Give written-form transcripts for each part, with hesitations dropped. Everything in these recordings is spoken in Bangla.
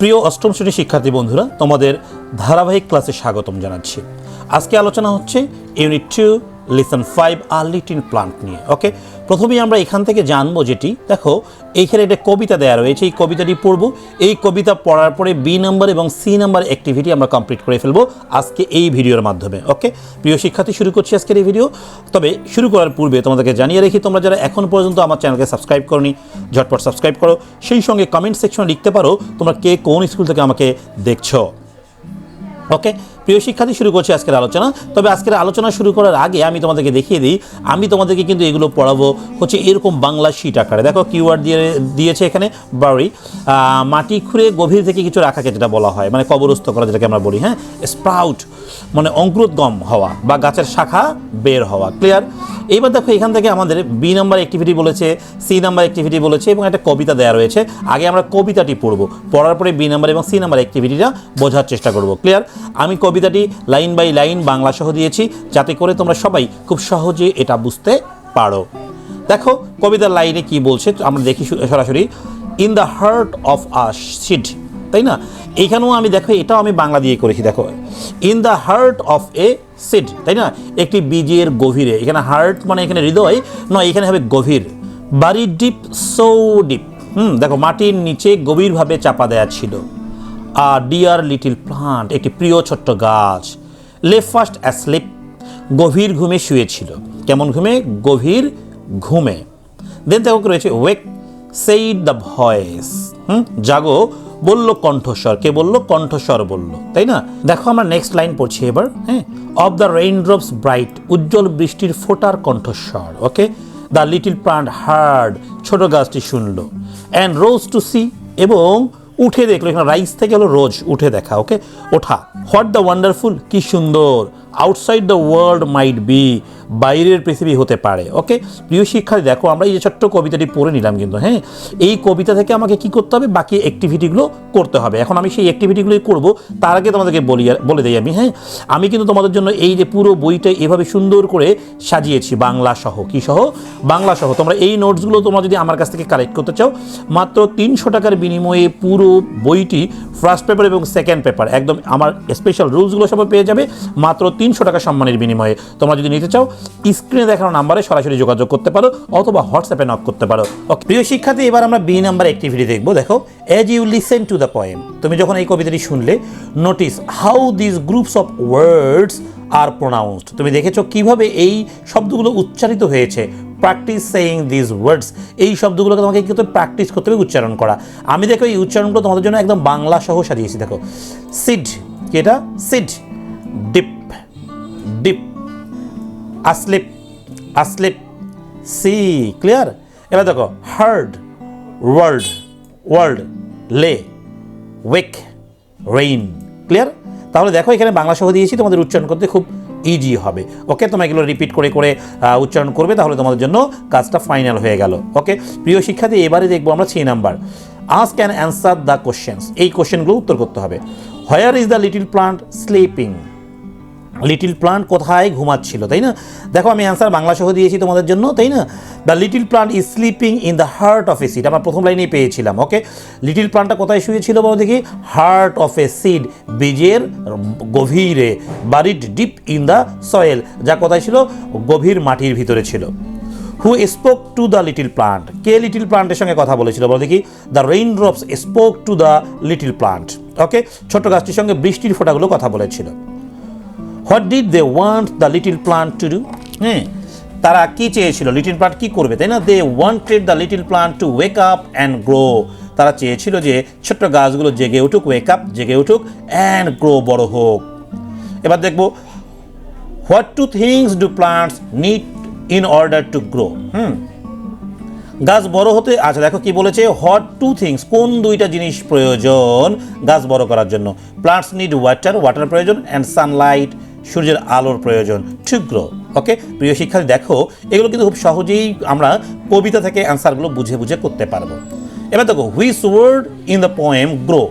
প্রিয় অষ্টম শ্রেণীর শিক্ষার্থী বন্ধুরা, তোমাদের ধারাবাহিক ক্লাসে স্বাগতম জানাচ্ছি। আজকে আলোচনা হচ্ছে ইউনিট 2 লেসন 5 আর লিটিল প্লান্ট নিয়ে। ওকে, প্রথমেই আমরা এখান থেকে জানবো যেটি, দেখো এইখানে একটা কবিতা দেওয়া রয়েছে, এই কবিতাটি পড়ব। এই কবিতা পড়ার পরে বি নাম্বার এবং সি নাম্বার অ্যাক্টিভিটি আমরা কমপ্লিট করে ফেলবো আজকে এই ভিডিওর মাধ্যমে। ওকে প্রিয় শিক্ষার্থী, শুরু করছি আজকের এই ভিডিও। তবে শুরু করার পূর্বে তোমাদেরকে জানিয়ে রাখি, তোমরা যারা এখন পর্যন্ত আমার চ্যানেলকে সাবস্ক্রাইব করোনি, ঝটপট সাবস্ক্রাইব করো। সেই সঙ্গে কমেন্ট সেকশনে লিখতে পারো তোমরা কে কোন স্কুল থেকে আমাকে দেখছো। ওকে প্রিয় শিক্ষার্থী, শুরু করছি আজকের আলোচনা। তবে আজকের আলোচনা শুরু করার আগে আমি তোমাদেরকে দেখিয়ে দিই, আমি তোমাদেরকে কিন্তু এগুলো পড়াবো হচ্ছে এরকম বাংলা শিট আকারে। দেখো কিওয়ার্ড দিয়েছে এখানে বাড়ি, মাটি খুঁড়ে গভীর থেকে কিছু রাখাকে যেটা বলা হয়, মানে কবরস্থ করা যেটাকে আমরা বলি। হ্যাঁ, স্প্রাউট মানে অঙ্কুরোদ্গম হওয়া বা গাছের শাখা বের হওয়া। ক্লিয়ার? এইবার দেখো এখান থেকে আমাদের বি নাম্বার অ্যাক্টিভিটি বলেছে, সি নাম্বার অ্যাক্টিভিটি বলেছে এবং একটা কবিতা দেওয়া রয়েছে। আগে আমরা কবিতাটি পড়বো, পড়ার পরে বি নাম্বার এবং সি নাম্বার অ্যাক্টিভিটিটা বোঝার চেষ্টা করব। ক্লিয়ার? আমি কবিতাটি লাইন বাই লাইন বাংলা সহ দিয়েছি যাতে করে তোমরা সবাই খুব সহজে এটা বুঝতে পারো। দেখো কবিতার লাইনে কি বলছে আমরা দেখি সরাসরি। In the heart of a seed, তাই না? এইখানেও আমি দেখো এটাও আমি বাংলা দিয়ে করেছি। দেখো in the heart of A seed, তাই না? একটি বীজের গভীরে, এখানে হার্ট মানে এখানে হৃদয় নয়, এখানে হবে গভীর। বারি ডিপ, সো ডিপ। দেখো মাটির নিচে গভীরভাবে চাপা দেওয়া ছিল। আ ডিয়ার লিটিল প্লান্ট, একটি প্রিয় ছোট্ট গাছ। লে ফাস্ট অ্যাসলিপ, গভীর ঘুমে শুয়েছিল। কেমন ঘুমে? গভীর ঘুমে। দেন দেখো রয়েছে ওয়েক সেইড দ্য ভয়েস, জাগো বলল কণ্ঠস্বর। কে বলল? কণ্ঠস্বর বলল, তাই না? দেখো আমরা নেক্সট লাইন পড়ছি এবার। হ্যাঁ, অফ দ্য রেইনড্রপস ব্রাইট, উজ্জ্বল বৃষ্টির ফোটার কণ্ঠস্বর। ওকে, দ্য লিটিল প্লান্ট হার্ড, ছোট গাছটি শুনল। অ্যান্ড রোজ টু সি, এবং উঠে দেখলো। এখানে রাইজ থেকে হলো রোজ, উঠে দেখা। ওকে, ওঠা। হোয়াট দ্য ওয়ান্ডারফুল, কি সুন্দর। Outside the world might be, বাইরের পৃথিবী হতে পারে। ওকে প্রিয় শিক্ষার্থী, দেখো আমরা এই যে ছোট্ট কবিতাটি পড়ে নিলাম কিন্তু। হ্যাঁ, এই কবিতা থেকে আমাকে কি করতে হবে? বাকি অ্যাক্টিভিটিগুলো করতে হবে। এখন আমি সেই অ্যাক্টিভিটিগুলোই করব, তার আগে তোমাদেরকে বলে দিই আমি। হ্যাঁ, আমি কিন্তু তোমাদের জন্য এই যে পুরো বইটা এভাবে সুন্দর করে সাজিয়েছি বাংলা সহ। কি সহ? বাংলা সহ। তোমরা এই নোটসগুলো তোমরা যদি আমার কাছ থেকে কালেক্ট করতে চাও, মাত্র 300 টাকার বিনিময়ে পুরো বইটি ফার্স্ট পেপার এবং সেকেন্ড পেপার একদম আমার স্পেশাল রুলসগুলো সব পেয়ে যাবে মাত্র 300 টাকা সম্মানের বিনিময়ে। তোমরা যদি নিতে চাও স্ক্রিনে দেখানো নাম্বারে সরাসরি যোগাযোগ করতে পারো অথবা হোয়াটসঅ্যাপে নক করতে পারো। ওকে প্রিয় শিক্ষার্থী, এবার আমরা বি নাম্বার অ্যাক্টিভিটি দেখবো। দেখো, as you listen to the poem, তুমি যখন এই কবিতাটি শুনলে, notice how this groups of words are pronounced. তুমি দেখেছো কিভাবে এই শব্দগুলো উচ্চারিত হয়েছে। প্র্যাকটিস সেইং দিস ওয়ার্ডস, এই শব্দগুলোকে তোমাকে কিন্তু প্র্যাকটিস করতে হবে উচ্চারণ করা। আমি দেখো এই উচ্চারণগুলো তোমাদের জন্য একদম বাংলা সহ সাজিয়েছি। দেখো সিড, কি এটা? Seed. Deep, deep. Asleep, asleep. See. Clear? এবার দেখো হার্ড, ওয়ার্ল্ড, ওয়ার্ল্ড। লে, ওয়েক, রেইন। ক্লিয়ার? তাহলে দেখো এখানে বাংলা সহ দিয়েছি, তোমাদের উচ্চারণ করতে খুব ইজি হবে। ওকে, তোমরা এগুলো রিপিট করে করে উচ্চারণ করবে, তাহলে তোমাদের জন্য কাজটা ফাইনাল হয়ে গেল। ওকে প্রিয় শিক্ষার্থী, এবারে দেখবো আমরা 6 number. Ask and answer the questions. এই কোশ্চেনগুলো উত্তর করতে হবে। Where is the little plant sleeping, little plant কোথায় ঘুমাচ্ছিল, তাই না? দেখো আমি অ্যান্সার বাংলা সহ দিয়েছি তোমাদের জন্য, তাই না? The little plant is sleeping in the heart of A seed, আমরা প্রথম লাইনেই পেয়েছিলাম। ওকে, লিটিল প্লান্টটা কোথায় শুয়েছিল বলো দেখি? হার্ট অফ এ সিড, বীজের গভীরে। Buried deep in the soil, যা কোথায় ছিল? গভীর মাটির ভিতরে ছিল। Who spoke to the little plant, কে লিটিল প্লান্টের সঙ্গে কথা বলেছিল বলো দেখি? The raindrops spoke to the little plant. Okay, ছোট্ট গাছটির সঙ্গে বৃষ্টির ফোঁটাগুলো কথা বলেছিল। What did they want the little plant to do, হ্যাঁ তারা কি চেয়েছিল? লিটিল প্লান্ট কি করবে, তাই না? They wanted the little plant to wake up and grow, তারা চেয়েছিল যে ছোট্ট গাছগুলো জেগে উঠুক, ওয়েক আপ জেগে উঠুক, অ্যান্ড গ্রো বড় হোক। এবার দেখবো what to things do plants need in order to grow, গাছ বড় হতে। আচ্ছা দেখো কি বলেছে? হোয়াট টু থিংস, কোন দুইটা জিনিস প্রয়োজন গাছ বড় করার জন্য? প্লান্টস নিড ওয়াটার, ওয়াটার প্রয়োজন, অ্যান্ড সানলাইট, সূর্যের আলোর প্রয়োজন, টু গ্রো। ওকে প্রিয় শিক্ষার্থী, দেখো এগুলো কিন্তু খুব সহজেই আমরা কবিতা থেকে অ্যান্সারগুলো বুঝে বুঝে করতে পারবো। এবার দেখো which word in the poem grow.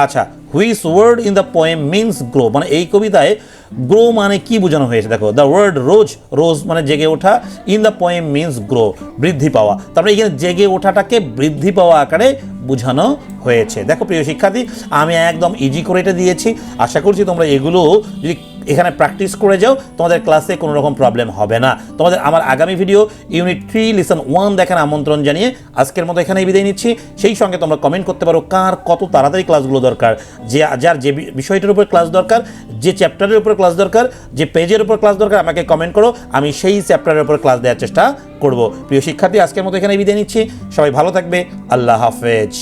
আচ্ছা, which word in the poem means grow, মানে এই কবিতায় গ্রো মানে কি বোঝানো হয়েছে দেখো, দ্য ওয়ার্ড রোজ, রোজ মানে জেগে ওঠা, in the poem means grow, বৃদ্ধি পাওয়া। তারপরে এখানে জেগে ওঠাটাকে বৃদ্ধি পাওয়া আকারে বোঝানো হয়েছে। দেখো প্রিয় শিক্ষার্থী, আমি একদম ইজি করে এটা দিয়েছি। আশা করছি তোমরা এগুলো যদি এখানে প্র্যাকটিস করে যাও তোমাদের ক্লাসে কোনো রকম প্রবলেম হবে না। তোমাদের আমার আগামী ভিডিও ইউনিট 3 লেসন 1 দেখার আমন্ত্রণ জানিয়ে আজকের মতো এখানেই বিদায় নিচ্ছি। সেই সঙ্গে তোমরা কমেন্ট করতে পারো কার কত তাড়াতাড়ি ক্লাসগুলো দরকার, যার যে বিষয়টার উপর ক্লাস দরকার, যে চ্যাপ্টারের উপর ক্লাস দরকার, যে পেজের উপর ক্লাস দরকার, আমাকে কমেন্ট করো, আমি সেই চ্যাপ্টারের উপর ক্লাস দেওয়ার চেষ্টা করব। প্রিয় শিক্ষার্থী, আজকের মতো এখানেই বিদায় নিচ্ছি। সবাই ভালো থাকবে। আল্লাহ হাফেজ।